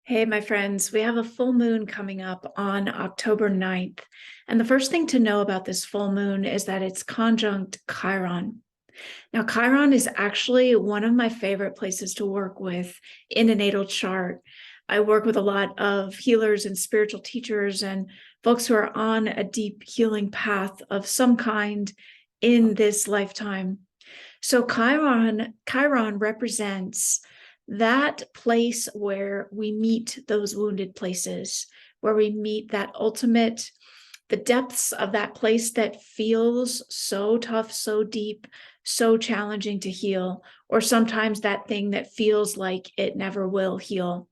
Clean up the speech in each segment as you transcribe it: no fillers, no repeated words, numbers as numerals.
Hey, my friends, we have a full moon coming up on October 9th. And the first thing to know about this full moon is that it's conjunct Chiron. Now, Chiron is actually one of my favorite places to work with in a natal chart. I work with a lot of healers and spiritual teachers and folks who are on a deep healing path of some kind in this lifetime. So Chiron represents that place where we meet those wounded places, where we meet that ultimate, the depths of that place that feels so tough, so deep, so challenging to heal, or sometimes that thing that feels like it never will heal.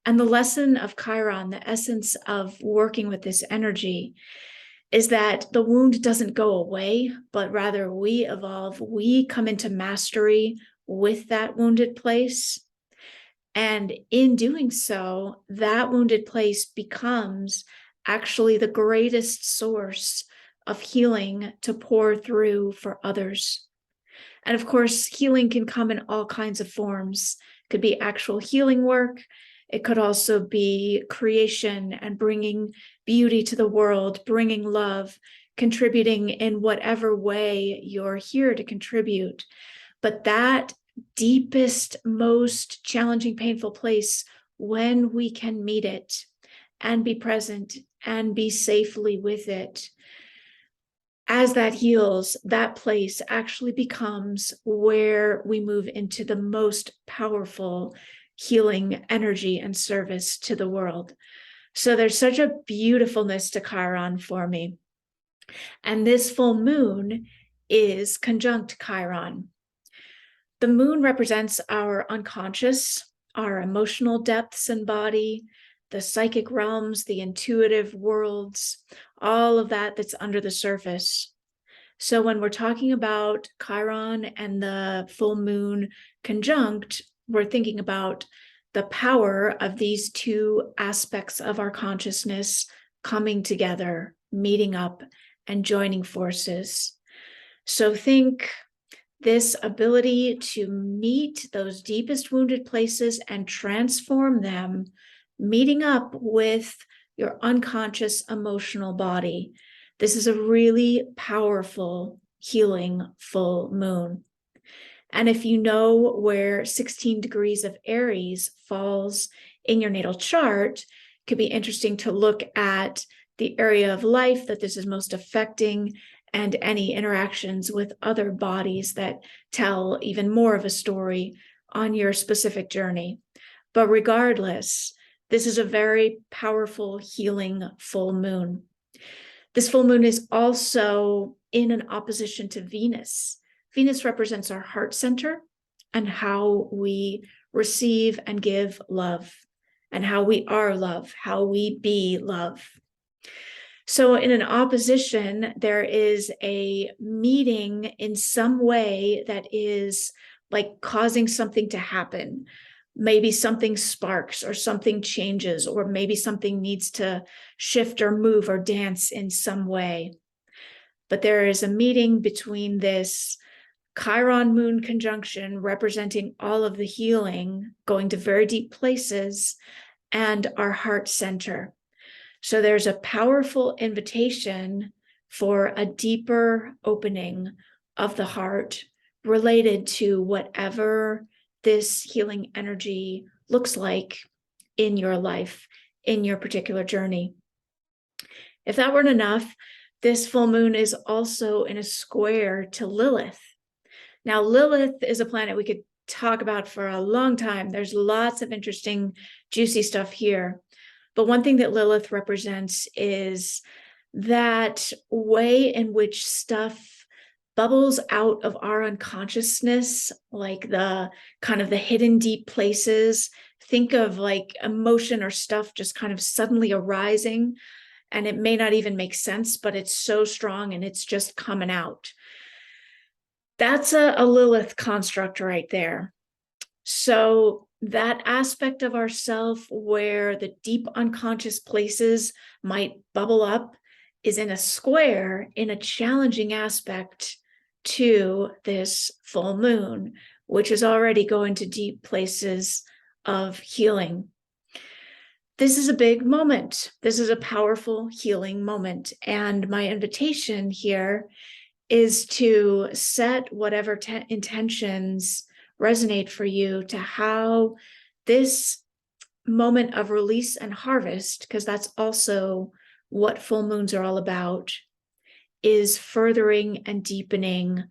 And the lesson of Chiron, the essence of working with this energy, is that the wound doesn't go away, but rather we evolve, we come into mastery with that wounded place. And in doing so, that wounded place becomes actually the greatest source of healing to pour through for others. And of course, healing can come in all kinds of forms. It could be actual healing work. It could also be creation and bringing beauty to the world, bringing love, contributing in whatever way you're here to contribute. But that deepest, most challenging, painful place, when we can meet it and be present and be safely with it, as that heals, that place actually becomes where we move into the most powerful healing energy and service to the world. So there's such a beautifulness to Chiron for me. And this full moon is conjunct Chiron. The moon represents our unconscious, our emotional depths and body, the psychic realms, the intuitive worlds, all of that that's under the surface. So when we're talking about Chiron and the full moon conjunct, we're thinking about the power of these two aspects of our consciousness coming together, meeting up, and joining forces. So think this ability to meet those deepest wounded places and transform them, meeting up with your unconscious emotional body. This is a really powerful healing full moon. And if you know where 16 degrees of Aries falls in your natal chart, it could be interesting to look at the area of life that this is most affecting and any interactions with other bodies that tell even more of a story on your specific journey. But regardless, this is a very powerful healing full moon. This full moon is also in an opposition to Venus. Venus represents our heart center and how we receive and give love, and how we are love, how we be love. So in an opposition, there is a meeting in some way that is like causing something to happen. Maybe something sparks or something changes, or maybe something needs to shift or move or dance in some way. But there is a meeting between this Chiron moon conjunction representing all of the healing, going to very deep places, and our heart center. So there's a powerful invitation for a deeper opening of the heart related to whatever this healing energy looks like in your life, in your particular journey. If that weren't enough, this full moon is also in a square to Lilith. Now, Lilith is a planet we could talk about for a long time. There's lots of interesting, juicy stuff here. But one thing that Lilith represents is that way in which stuff bubbles out of our unconsciousness, like the kind of the hidden deep places. Think of like emotion or stuff just kind of suddenly arising, and it may not even make sense, but it's so strong and it's just coming out. That's a Lilith construct right there. So that aspect of ourself where the deep unconscious places might bubble up is in a square, in a challenging aspect to this full moon, which is already going to deep places of healing. This is a big moment. This is a powerful healing moment. And my invitation here is to set whatever intentions resonate for you to how this moment of release and harvest, because that's also what full moons are all about, is furthering and deepening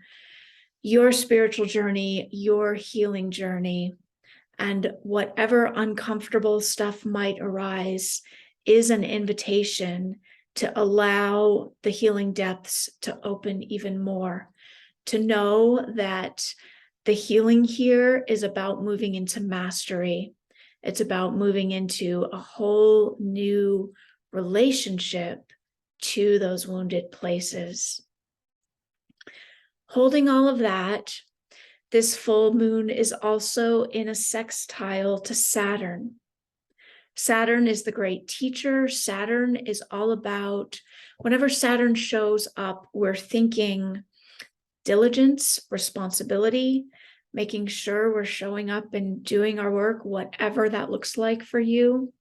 your spiritual journey, your healing journey, and whatever uncomfortable stuff might arise is an invitation to allow the healing depths to open even more, to know that the healing here is about moving into mastery. It's about moving into a whole new relationship to those wounded places. Holding all of that, this full moon is also in a sextile to Saturn. Saturn is the great teacher. Saturn is all about, whenever Saturn shows up, we're thinking diligence, responsibility, making sure we're showing up and doing our work, whatever that looks like for you,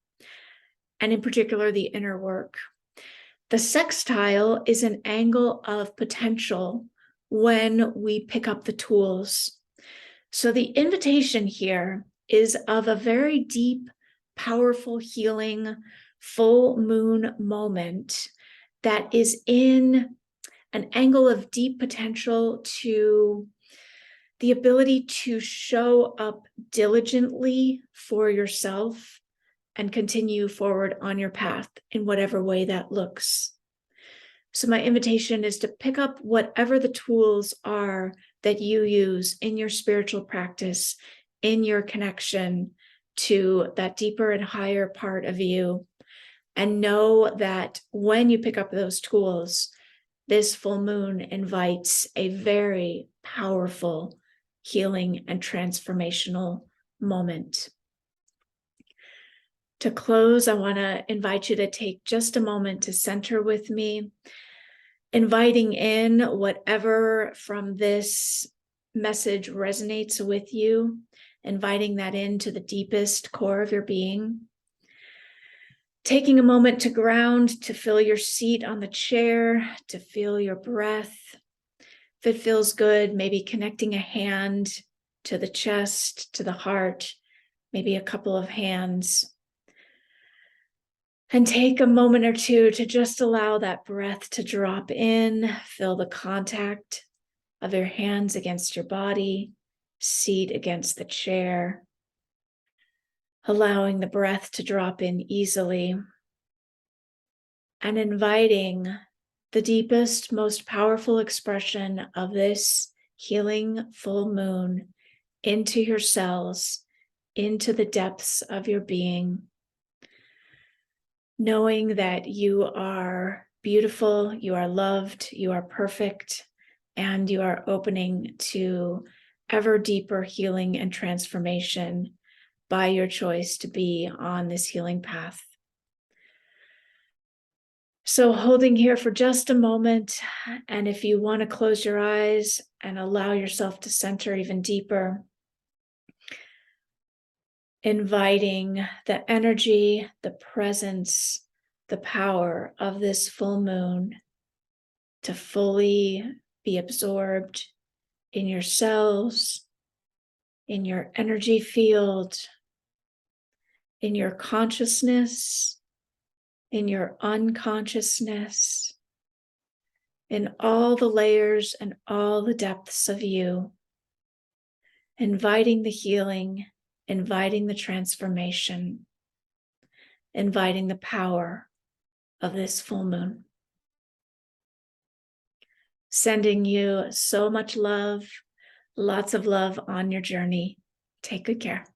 and in particular, the inner work. The sextile is an angle of potential when we pick up the tools. So the invitation here is of a very deep, powerful, healing, full moon moment that is in an angle of deep potential to the ability to show up diligently for yourself and continue forward on your path in whatever way that looks. So my invitation is to pick up whatever the tools are that you use in your spiritual practice, in your connection to that deeper and higher part of you, and know that when you pick up those tools, this full moon invites a very powerful healing and transformational moment. To close, I want to invite you to take just a moment to center with me, inviting in whatever from this message resonates with you, inviting that into the deepest core of your being. Taking a moment to ground, to feel your seat on the chair, to feel your breath. If it feels good, maybe connecting a hand to the chest, to the heart, maybe a couple of hands. And take a moment or two to just allow that breath to drop in, feel the contact of your hands against your body, seat against the chair, allowing the breath to drop in easily, and inviting the deepest, most powerful expression of this healing full moon into your cells, into the depths of your being, knowing that you are beautiful, you are loved, you are perfect, and you are opening to ever deeper healing and transformation by your choice to be on this healing path. So holding here for just a moment, and if you want to close your eyes and allow yourself to center even deeper, inviting the energy, the presence, the power of this full moon to fully be absorbed in your cells, in your energy field, in your consciousness, in your unconsciousness, in all the layers and all the depths of you, inviting the healing, inviting the transformation, inviting the power of this full moon. Sending you so much love, lots of love on your journey. Take good care.